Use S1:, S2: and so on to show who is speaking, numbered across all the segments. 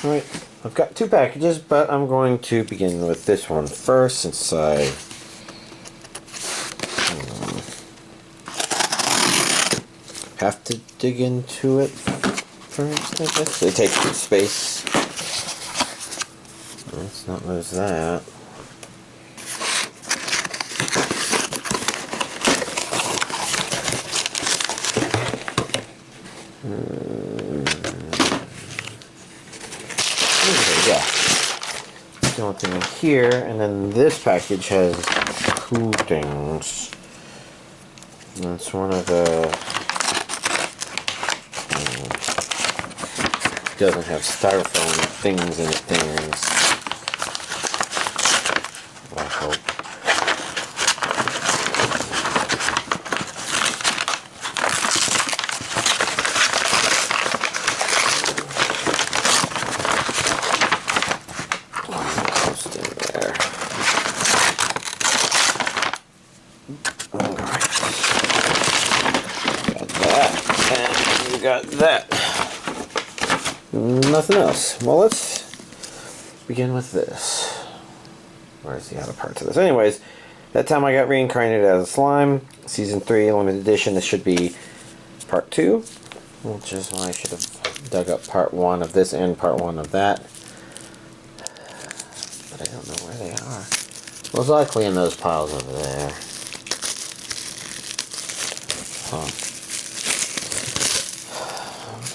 S1: Alright, I've got two packages, but I'm going to begin with this one first since I have to dig into it first, I guess. It takes some space. Let's not lose that. Yeah. The only thing in here, and then this package has two things. That's one of the doesn't have styrofoam things in it. I hope. Almost in there. Alright. Got that. And you got that. Nothing else. Well, let's begin with this. Where's the other part to this? Anyways, that time I got Reincarnated as a Slime. Season 3, limited edition. This should be part 2. Which is why I should have dug up part 1 of this and part 1 of that. But I don't know where they are. Most likely in those piles over there. Huh.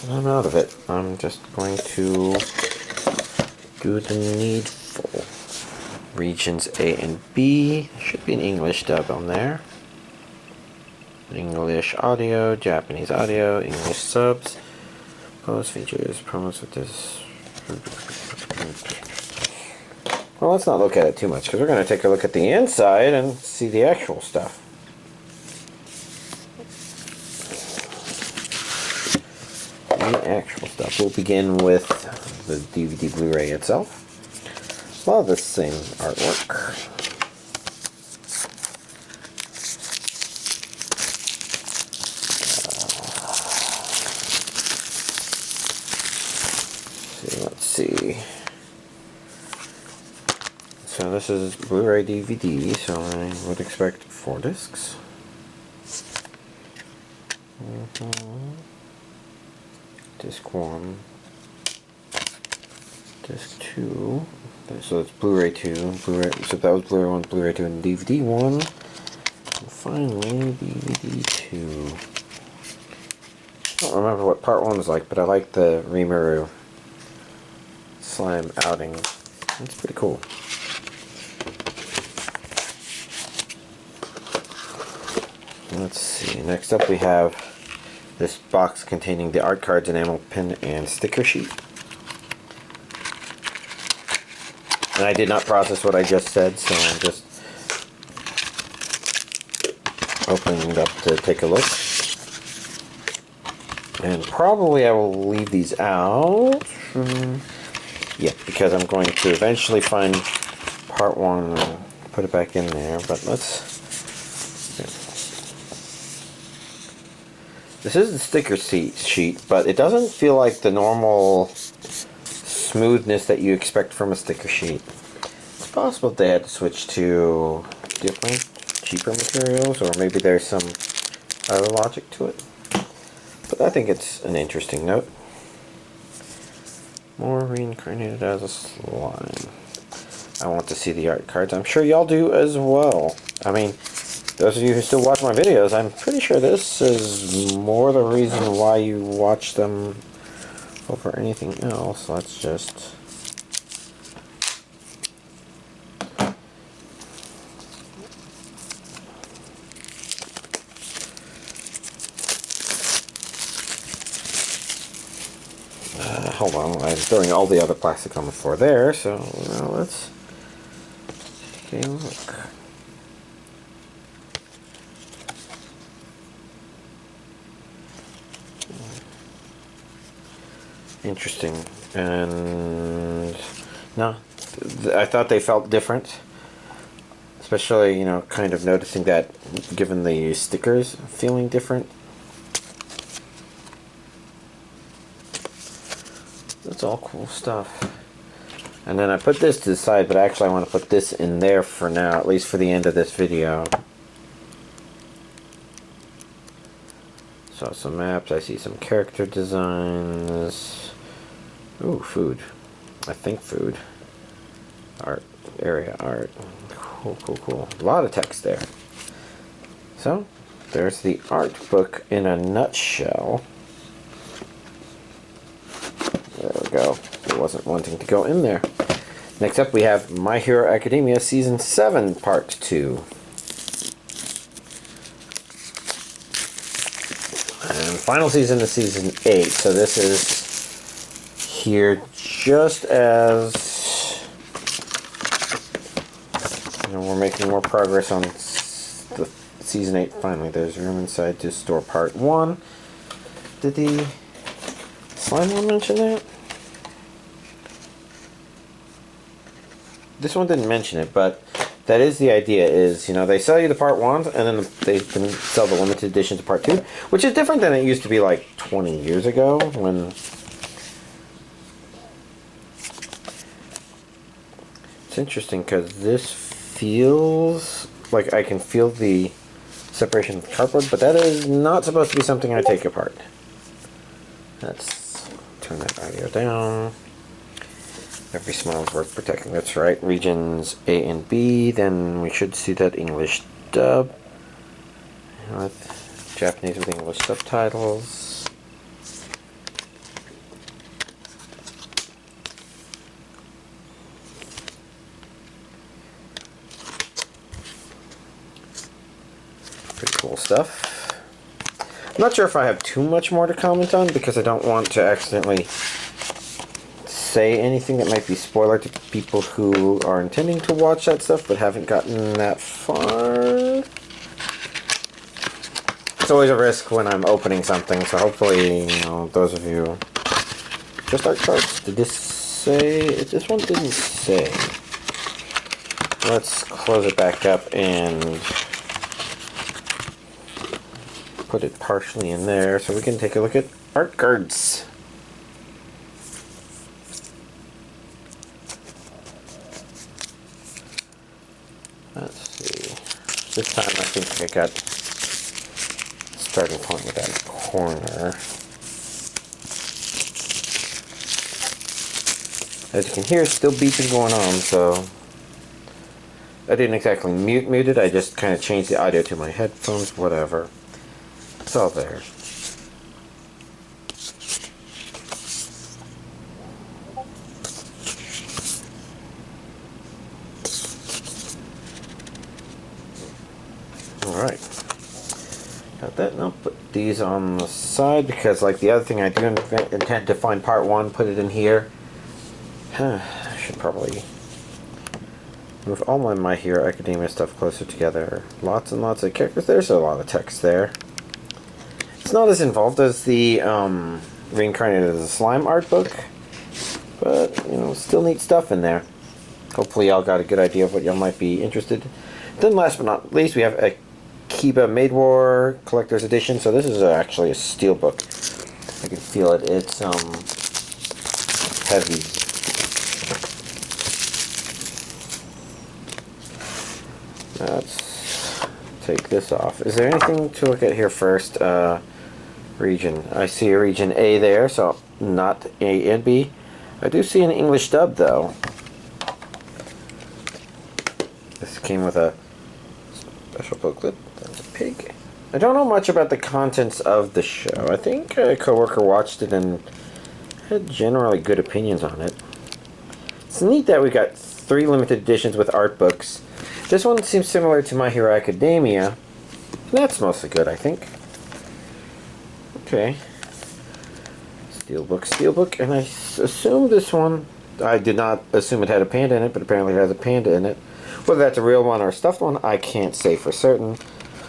S1: I'm out of it. I'm just going to do the needful. Regions A and B. There should be an English dub on there. English audio, Japanese audio, English subs. Post features, promos with this. Well, let's not look at it too much because we're going to take a look at the inside and see the actual stuff. The actual stuff. We'll begin with the DVD Blu-ray itself. A lot of the same artwork. Let's see. So this is Blu-ray DVD, so I would expect 4 discs. Disc 1, Disc 2, so it's Blu-ray 2, Blu-ray, so that was Blu-ray 1, Blu-ray 2, and DVD 1, and finally DVD 2. I don't remember what part 1 was like, but I like the Rimuru slime outing. It's pretty cool. Let's see, next up we have this box containing the art cards, enamel pin, and sticker sheet. And I did not process what I just said, so I'm just opening it up to take a look. And probably I will leave these out. Yeah, because I'm going to eventually find part 1 and put it back in there. But let's... This is the sticker sheet, but it doesn't feel like the normal smoothness that you expect from a sticker sheet. It's possible they had to switch to different, cheaper materials, or maybe there's some other logic to it. But I think it's an interesting note. More Reincarnated as a Slime. I want to see the art cards. I'm sure y'all do as well. I mean, those of you who still watch my videos, I'm pretty sure this is more the reason why you watch them over anything else. Let's just... hold on, I'm throwing all the other plastic on the floor there, so now let's take a look. Interesting. And no, I thought they felt different, especially, you know, kind of noticing that given the stickers feeling different. That's all cool stuff. And then I put this to the side, but actually I want to put this in there for now, at least for the end of this video. Saw some maps, I see some character designs. Ooh, food. I think food. Art, area art. Cool, cool, cool. A lot of text there. So, there's the art book in a nutshell. There we go. It wasn't wanting to go in there. Next up we have My Hero Academia Season 7 Part 2. And final season is Season 8, so this is here just as, you know, we're making more progress on the Season 8 finally. There's room inside to store Part 1. Did the Slime one mention that? This one didn't mention it, but that is the idea. Is, you know, they sell you the Part 1s, and then they can sell the limited edition to Part 2, which is different than it used to be like 20 years ago when. It's interesting because this feels like I can feel the separation of the cardboard, but that is not supposed to be something I take apart. Let's turn that audio down. Every smile is worth protecting. That's right. Regions A and B. Then we should see that English dub with Japanese with English subtitles. Pretty cool stuff. I'm not sure if I have too much more to comment on because I don't want to accidentally say anything that might be spoiler to people who are intending to watch that stuff but haven't gotten that far. It's always a risk when I'm opening something, so hopefully, you know, those of you. Just art cards. Did this say? This one didn't say. Let's close it back up and put it partially in there so we can take a look at art cards. Let's see. This time I think I got starting point with that corner. As you can hear, still beeping going on, so I didn't exactly mute it, I just kind of changed the audio to my headphones, whatever. It's all there. Alright. Got that. And I'll put these on the side because, like the other thing, I do intend to find Part 1, put it in here. I should probably move all My Hero Academia stuff closer together. Lots and lots of characters. There's a lot of text there. It's not as involved as the Reincarnated as a Slime art book, but, you know, still neat stuff in there. Hopefully y'all got a good idea of what y'all might be interested in. Then last but not least, we have Akiba Maid War Collector's Edition. So this is actually a steelbook. I can feel it. It's heavy. Let's take this off. Is there anything to look at here first? Region. I see a region A there, so not A and B. I do see an English dub though. This came with a special booklet. That's a pig. I don't know much about the contents of the show. I think a coworker watched it and had generally good opinions on it. It's neat that we got 3 limited editions with art books. This one seems similar to My Hero Academia. And that's mostly good, I think. Okay. Steelbook, and I assume this one, I did not assume it had a panda in it, but apparently it has a panda in it. Whether that's a real one or a stuffed one, I can't say for certain.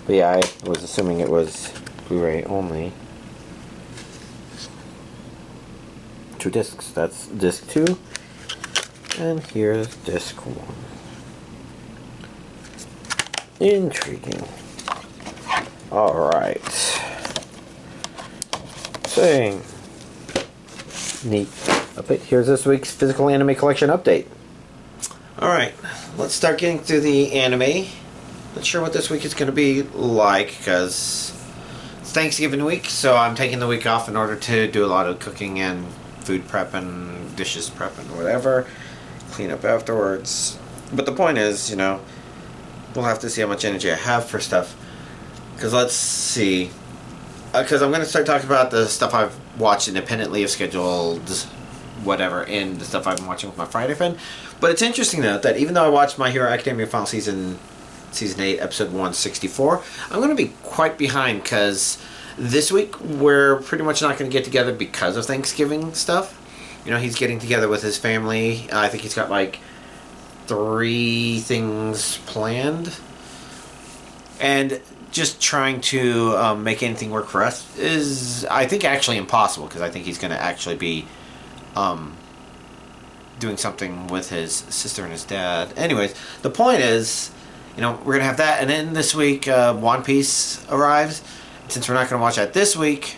S1: But yeah, I was assuming it was Blu-ray only. 2 discs. That's disc 2. And here's disc 1. Intriguing. Alright. Saying neat Okay, here's this week's physical anime collection update. Alright, let's start getting through the anime. Not sure what this week is going to be like because it's Thanksgiving week, so I'm taking the week off in order to do a lot of cooking and food prep and dishes prep and whatever. Clean up afterwards. But the point is, we'll have to see how much energy I have for stuff. Because let's see. Because I'm going to start talking about the stuff I've watched independently of scheduled whatever and the stuff I've been watching with my Friday friend. But it's interesting to note that even though I watched My Hero Academia Final Season 8, Episode 164, I'm going to be quite behind because this week we're pretty much not going to get together because of Thanksgiving stuff. He's getting together with his family. I think he's got like 3 things planned. And just trying to make anything work for us is, I think, actually impossible because I think he's going to actually be doing something with his sister and his dad. Anyways, the point is, we're going to have that. And then this week, One Piece arrives. Since we're not going to watch that this week,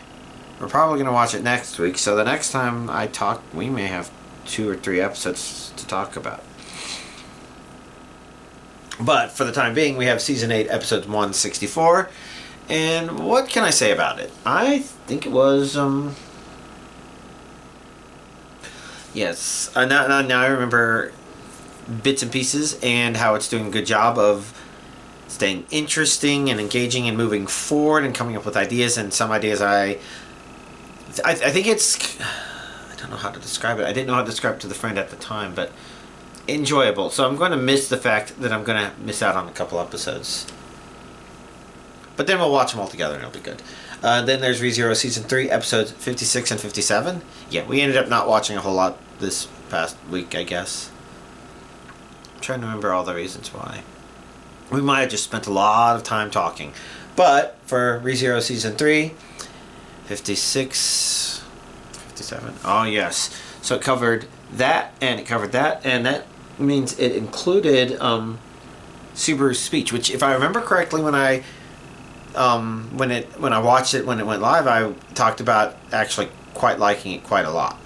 S1: we're probably going to watch it next week. So the next time I talk, we may have 2 or 3 episodes to talk about. But for the time being, we have Season 8, Episode 164. And what can I say about it? I think it was, yes. Now I remember bits and pieces and how it's doing a good job of staying interesting and engaging and moving forward and coming up with ideas. And some ideas I think it's, I don't know how to describe it. I didn't know how to describe it to the friend at the time, but enjoyable. So I'm going to miss the fact that I'm going to miss out on a couple episodes. But then we'll watch them all together and it'll be good. Then there's ReZero Season 3, Episodes 56 and 57. Yeah, we ended up not watching a whole lot this past week, I guess. I'm trying to remember all the reasons why. We might have just spent a lot of time talking. But for ReZero Season 3, 56, 57. Oh, yes. So it covered that, and it covered that, and that means it included Subaru's speech, which, if I remember correctly, when I watched it when it went live, I talked about actually quite liking it quite a lot.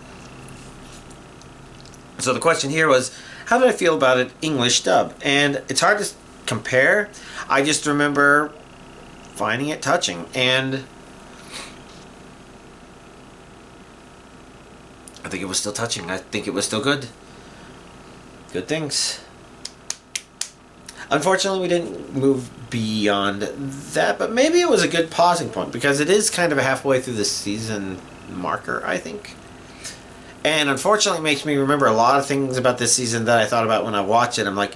S1: So the question here was, how did I feel about it English dub? And it's hard to compare. I just remember finding it touching, and I think it was still touching. I think it was still good. Good things. Unfortunately, we didn't move beyond that, but maybe it was a good pausing point because it is kind of a halfway through the season marker, I think. And unfortunately, it makes me remember a lot of things about this season that I thought about when I watched it. I'm like,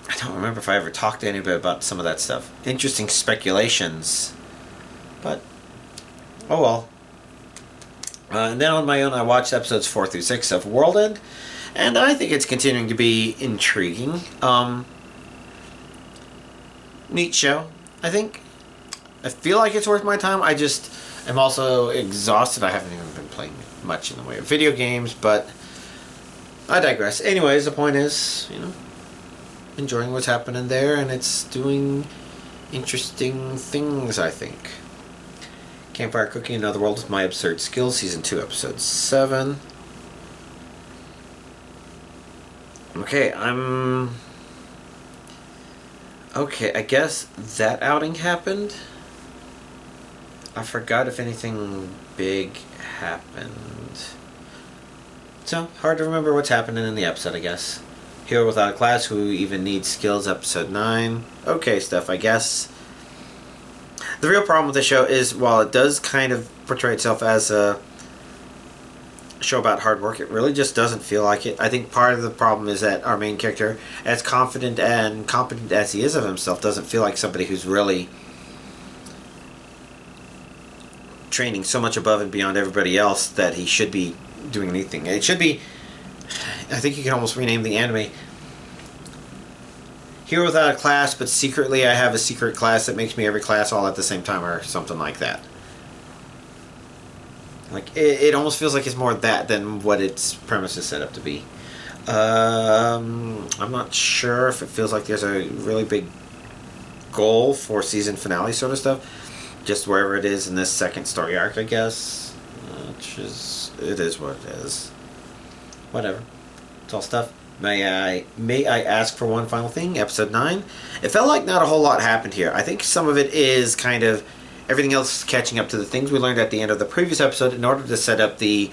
S1: I don't remember if I ever talked to anybody about some of that stuff. Interesting speculations. But, oh well. And then on my own, I watched episodes 4 through 6 of World End, and I think it's continuing to be intriguing. Neat show, I think. I feel like it's worth my time. I just am also exhausted. I haven't even been playing much in the way of video games, but I digress. Anyways, the point is, enjoying what's happening there, and it's doing interesting things, I think. Campfire Cooking Another World with My Absurd Skills, Season 2, Episode 7. Okay, okay, I guess that outing happened. I forgot if anything big happened. So, hard to remember what's happening in the episode, I guess. Hero Without a Class, Who Even Needs Skills, Episode 9. Okay stuff, I guess. The real problem with the show is, while it does kind of portray itself as a show about hard work, it really just doesn't feel like it. I think part of the problem is that our main character, as confident and competent as he is of himself, doesn't feel like somebody who's really training so much above and beyond everybody else that he should be doing anything. It should be, I think you can almost rename the anime Hero Without a Class, but secretly I have a secret class that makes me every class all at the same time, or something like that. Like, it almost feels like it's more that than what its premise is set up to be. I'm not sure if it feels like there's a really big goal for season finale sort of stuff. Just wherever it is in this second story arc, I guess. which is, it is what it is. Whatever. It's all stuff. May I ask for one final thing? Episode 9. It felt like not a whole lot happened here. I think some of it is kind of everything else catching up to the things we learned at the end of the previous episode in order to set up the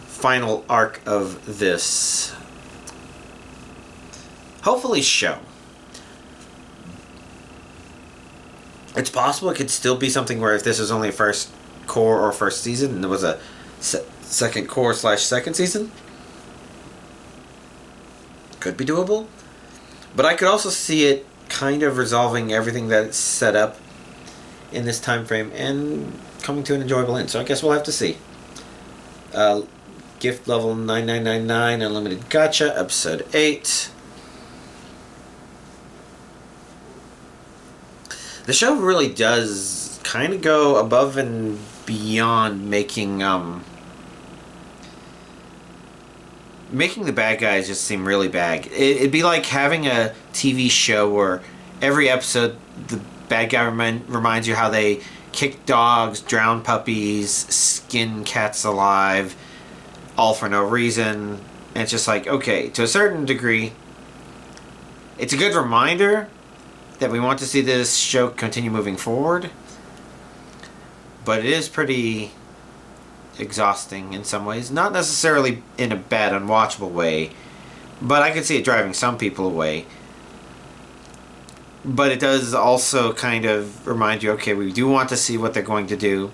S1: final arc of this, hopefully, show. It's possible it could still be something where if this is only a first core or first season and there was a second core / second season, could be doable. But I could also see it kind of resolving everything that's set up in this time frame and coming to an enjoyable end. So I guess we'll have to see. Gift level 9999 Unlimited Gacha, episode 8. The show really does kind of go above and beyond making the bad guys just seem really bad. It'd be like having a TV show where every episode the bad guy reminds you how they kick dogs, drown puppies, skin cats alive, all for no reason. And it's just like, okay, to a certain degree, it's a good reminder that we want to see this show continue moving forward. But it is pretty exhausting in some ways. Not necessarily in a bad, unwatchable way, but I could see it driving some people away. But it does also kind of remind you, okay, we do want to see what they're going to do.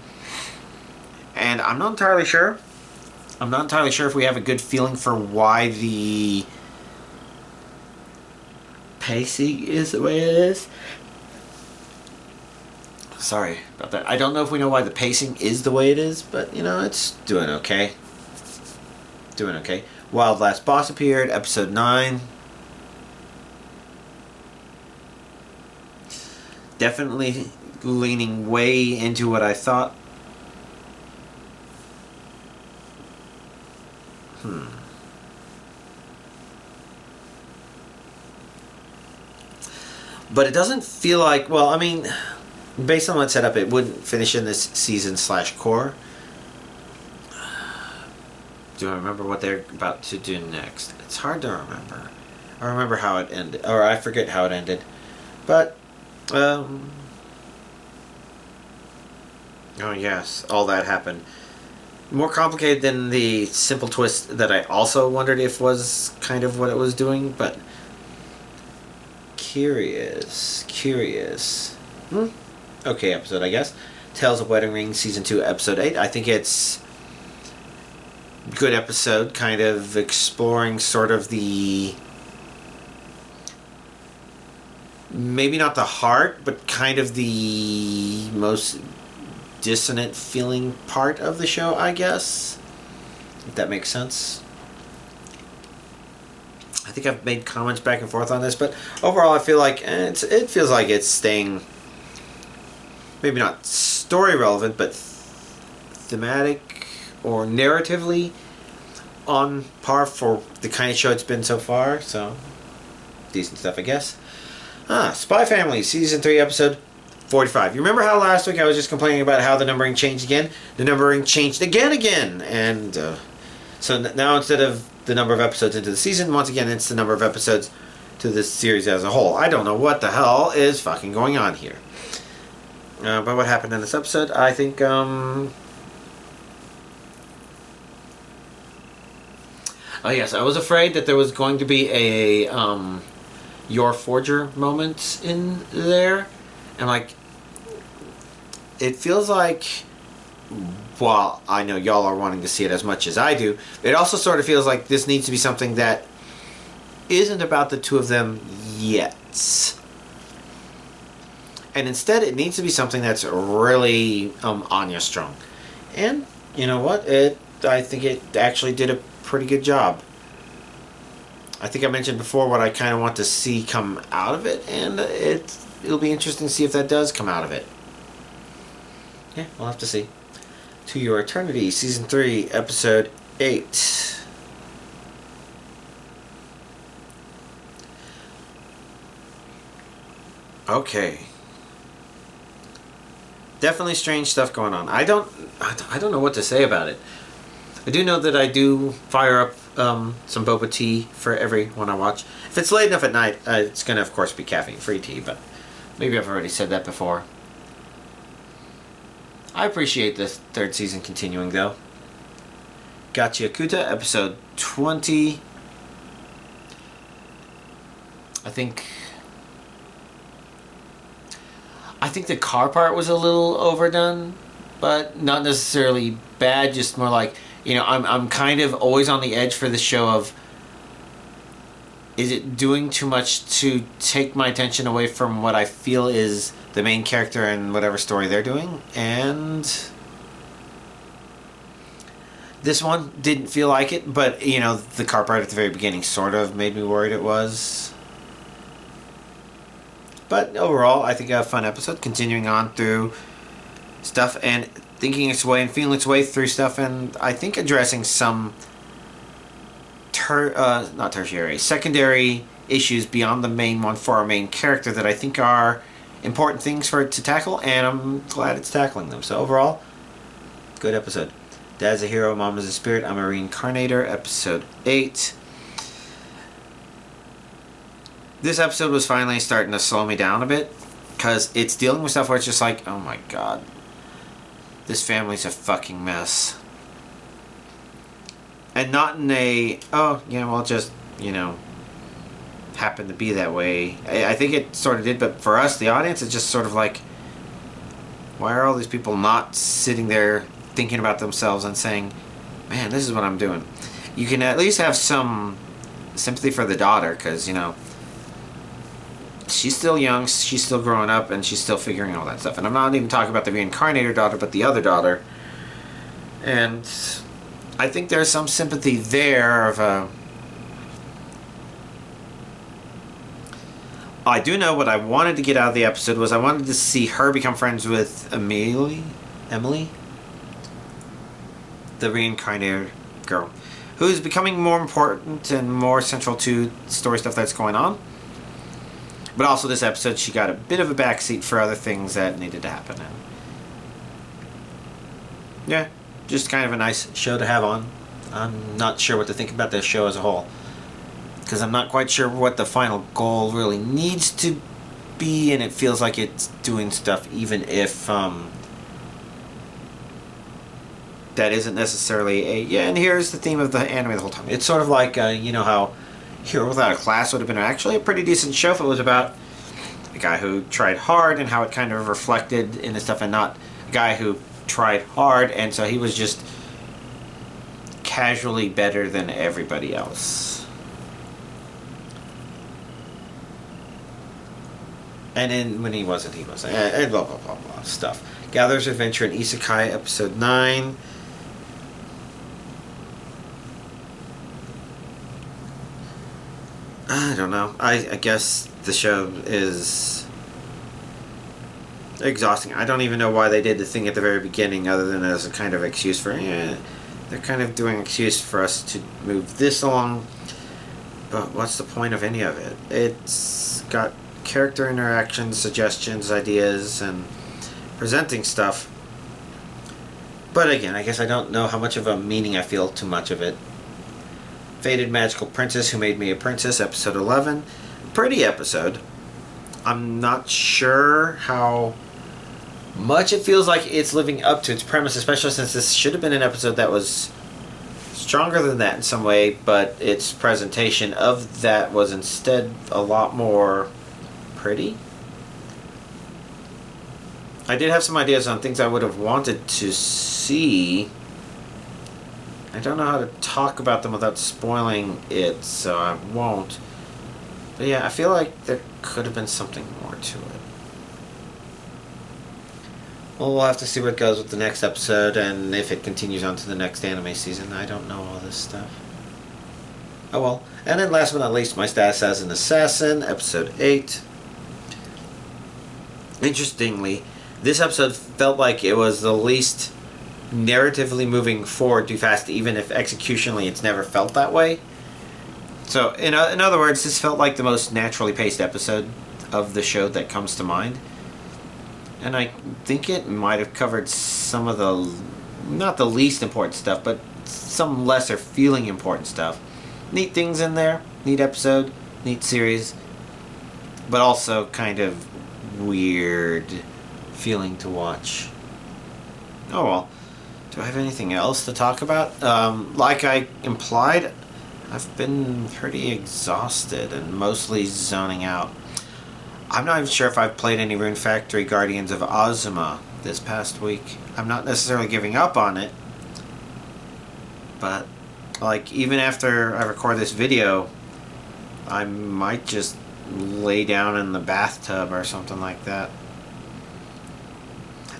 S1: And I'm not entirely sure. I'm not entirely sure if we have a good feeling for why the pacing is the way it is. Sorry about that. I don't know if we know why the pacing is the way it is, but, you know, it's doing okay. Doing okay. Wild Last Boss appeared, episode 9. Definitely leaning way into what I thought. But it doesn't feel like, well, I mean, based on what's set up, it wouldn't finish in this season / core. Do I remember what they're about to do next? It's hard to remember. I remember how it ended, or I forget how it ended. But, oh yes, all that happened. More complicated than the simple twist that I also wondered if was kind of what it was doing, but curious. Okay episode, I guess. Tales of Wedding Ring, Season 2, Episode 8. I think it's good episode, kind of exploring sort of the, maybe not the heart, but kind of the most dissonant feeling part of the show, I guess. If that makes sense. I think I've made comments back and forth on this, but overall I feel like it feels like it's staying maybe not story relevant, but thematic or narratively on par for the kind of show it's been so far. So decent stuff, I guess. Spy Family, Season 3, Episode 45. You remember how last week I was just complaining about how the numbering changed again? The numbering changed again. And so now instead of the number of episodes into the season, once again it's the number of episodes to this series as a whole. I don't know what the hell is fucking going on here. But what happened in this episode, I think, oh yes, I was afraid that there was going to be a, Your Forger moment in there. And, like, it feels like, while I know y'all are wanting to see it as much as I do, it also sort of feels like this needs to be something that isn't about the two of them yet. And instead, it needs to be something that's really Anya strong. And, you know what? I think it actually did a pretty good job. I think I mentioned before what I kind of want to see come out of it, and it'll be interesting to see if that does come out of it. Yeah, we'll have to see. To Your Eternity, Season 3, Episode 8. Okay. definitely strange stuff going on. I don't know what to say about it. I do know that I do fire up some boba tea for every one I watch. If it's late enough at night, it's going to, of course, be caffeine-free tea, but maybe I've already said that before. I appreciate this third season continuing, though. Gachiakuta, episode 20. I think the car part was a little overdone, but not necessarily bad, just more like, you know, I'm kind of always on the edge for the show of, is it doing too much to take my attention away from what I feel is the main character and whatever story they're doing? And this one didn't feel like it, but, you know, the car part at the very beginning sort of made me worried it was. But overall, I think a fun episode, continuing on through stuff and thinking its way and feeling its way through stuff, and I think addressing some not tertiary, secondary issues beyond the main one for our main character that I think are important things for it to tackle, and I'm glad it's tackling them. So overall, good episode. Dad's a hero, Mom is a spirit, I'm a reincarnator, episode 8. This episode was finally starting to slow me down a bit, because it's dealing with stuff where it's just like, oh my god, this family's a fucking mess. And not in a, oh, yeah, well, just, you know, happened to be that way. I think it sort of did, but for us, the audience, it's just sort of like, why are all these people not sitting there thinking about themselves and saying, man, this is what I'm doing? You can at least have some sympathy for the daughter, because, you know, she's still young, she's still growing up, and she's still figuring all that stuff. And I'm not even talking about the reincarnator daughter, but the other daughter. And I think there's some sympathy there of I do know what I wanted to get out of the episode was I wanted to see her become friends with Emily, the reincarnated girl, who's becoming more important and more central to story stuff that's going on. But also this episode, she got a bit of a backseat for other things that needed to happen. And yeah, just kind of a nice show to have on. I'm not sure what to think about this show as a whole, because I'm not quite sure what the final goal really needs to be, and it feels like it's doing stuff even if that isn't necessarily a, yeah, and here's the theme of the anime the whole time. It's sort of like, you know how Hero Without a Class would have been actually a pretty decent show if it was about a guy who tried hard and how it kind of reflected in the stuff, and not a guy who tried hard and so he was just casually better than everybody else. And then when he wasn't, and blah blah blah blah stuff. Gatherer's Adventure in Isekai, episode 9. I don't know. I guess the show is exhausting. I don't even know why they did the thing at the very beginning other than as a kind of excuse for, they're kind of doing an excuse for us to move this along. But what's the point of any of it? It's got character interactions, suggestions, ideas, and presenting stuff. But again, I guess I don't know how much of a meaning I feel to much of it. Fated Magical Princess Who Made Me a Princess, episode 11. Pretty episode. I'm not sure how much it feels like it's living up to its premise, especially since this should have been an episode that was stronger than that in some way, but its presentation of that was instead a lot more pretty. I did have some ideas on things I would have wanted to see. I don't know how to talk about them without spoiling it, so I won't. But yeah, I feel like there could have been something more to it. Well, we'll have to see what goes with the next episode, and if it continues on to the next anime season. I don't know all this stuff. Oh well. And then last but not least, My Status as an Assassin, episode 8. Interestingly, this episode felt like it was the least narratively moving forward too fast, even if executionally it's never felt that way. So, in other words, this felt like the most naturally paced episode of the show that comes to mind. and I think it might have covered some of the, not the least important stuff, but some lesser feeling important stuff. Neat things in there, neat episode, neat series, but also kind of weird feeling to watch. Oh well. Do I have anything else to talk about? Like I implied, I've been pretty exhausted and mostly zoning out. I'm not even sure if I've played any Rune Factory Guardians of Ozuma this past week. I'm not necessarily giving up on it, but like even after I record this video, I might just lay down in the bathtub or something like that.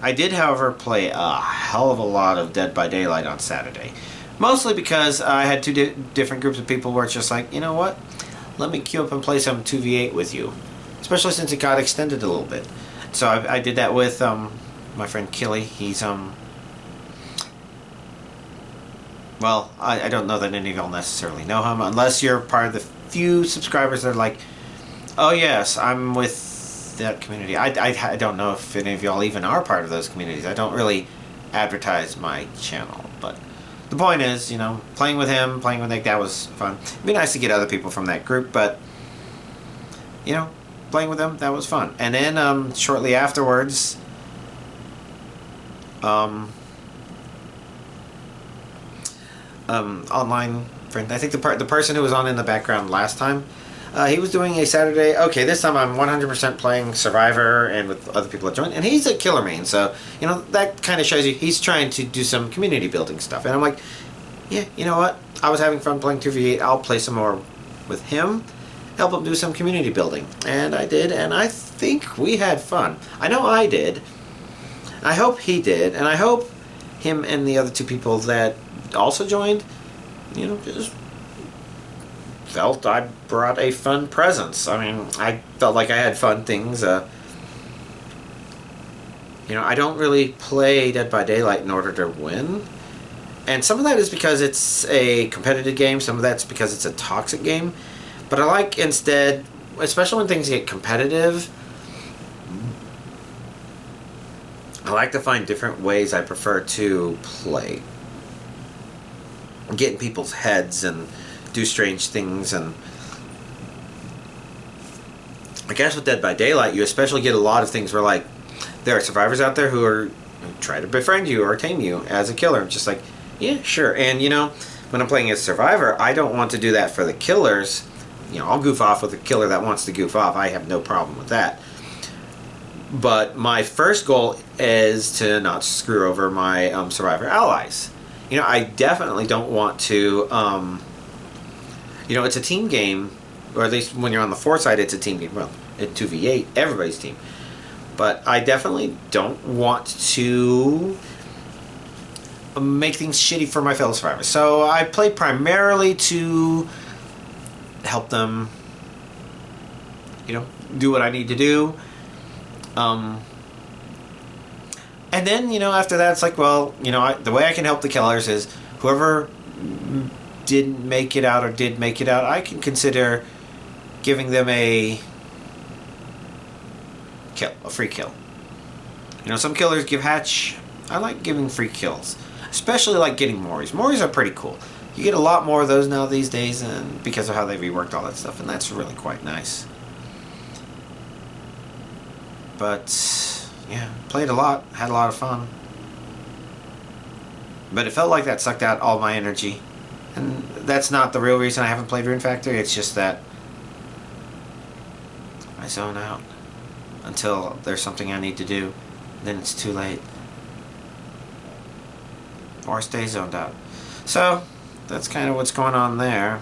S1: I did, however, play a hell of a lot of Dead by Daylight on Saturday. Mostly because I had two different groups of people where it's just like, you know what? Let me queue up and play some 2v8 with you. Especially since it got extended a little bit. So I did that with my friend Killy. He's, well, I don't know that any of y'all necessarily know him. Unless you're part of the few subscribers that are like, oh yes, I'm with that community. I don't know if any of y'all even are part of those communities. I don't really advertise my channel, but the point is, you know, playing with him, playing with Nick, that was fun. It'd be nice to get other people from that group, but you know, playing with them, that was fun. And then shortly afterwards, online friend, I think the person who was on in the background last time, he was doing a Saturday. Okay, this time I'm 100% playing Survivor and with other people that joined, and he's a killer main, so you know that kind of shows you he's trying to do some community building stuff. And I'm like, yeah, you know what? I was having fun playing 2v8. I'll play some more with him, help him do some community building, and I did, and I think we had fun. I know I did. I hope he did, and I hope him and the other two people that also joined, you know, just felt I brought a fun presence. I mean, I felt like I had fun things. You know, I don't really play Dead by Daylight in order to win. And some of that is because it's a competitive game. Some of that's because it's a toxic game. But I like instead, especially when things get competitive, I like to find different ways I prefer to play. Get in people's heads and do strange things. And I guess with Dead by Daylight, you especially get a lot of things where, like, there are survivors out there who try to befriend you or tame you as a killer. I'm just like, yeah, sure. And, you know, when I'm playing as Survivor, I don't want to do that for the killers. You know, I'll goof off with a killer that wants to goof off. I have no problem with that. But my first goal is to not screw over my Survivor allies. You know, I definitely don't want to... you know, it's a team game, or at least when you're on the 4 side, it's a team game. Well, in 2v8, everybody's team. But I definitely don't want to make things shitty for my fellow survivors. So I play primarily to help them, you know, do what I need to do. And then, you know, after that, it's like, well, you know, the way I can help the killers is whoever didn't make it out or did make it out, I can consider giving them a kill, a free kill. You know, some killers give hatch. I like giving free kills, especially like getting Moris. Moris are pretty cool. You get a lot more of those now these days, and because of how they reworked all that stuff, and that's really quite nice. But yeah, played a lot, had a lot of fun, but it felt like that sucked out all my energy. And that's not the real reason I haven't played Rune Factory. It's just that I zone out until there's something I need to do. Then it's too late. Or stay zoned out. So, that's kind of what's going on there.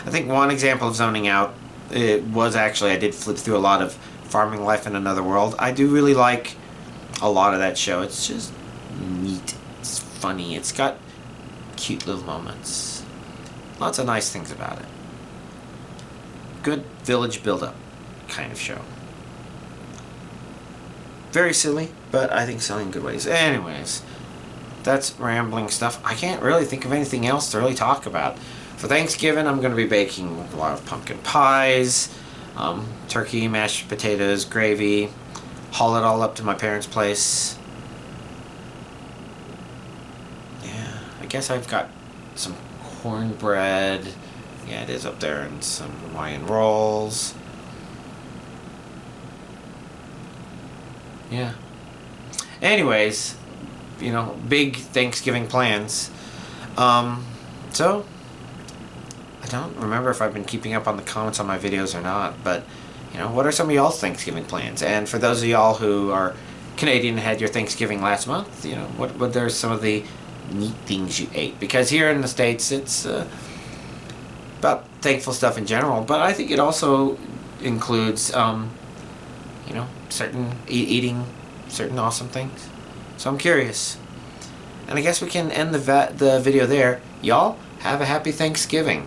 S1: I think one example of zoning out, it was actually, I did flip through a lot of Farming Life in Another World. I do really like a lot of that show. It's just neat. It's funny. It's got cute little moments. Lots of nice things about it. Good village build-up kind of show. Very silly, but I think silly in good ways. Anyways, that's rambling stuff. I can't really think of anything else to really talk about. For Thanksgiving, I'm going to be baking a lot of pumpkin pies, turkey, mashed potatoes, gravy, haul it all up to my parents' place. Yeah, I guess I've got some cornbread. Yeah, it is up there, and some Hawaiian rolls. Yeah. Anyways, you know, big Thanksgiving plans. So, I don't remember if I've been keeping up on the comments on my videos or not, but, you know, what are some of y'all's Thanksgiving plans? And for those of y'all who are Canadian and had your Thanksgiving last month, you know, what are some of the neat things you ate? Because here in the States, it's about thankful stuff in general, but I think it also includes, you know, eating certain awesome things. So I'm curious. And I guess we can end the video there. Y'all, have a happy Thanksgiving.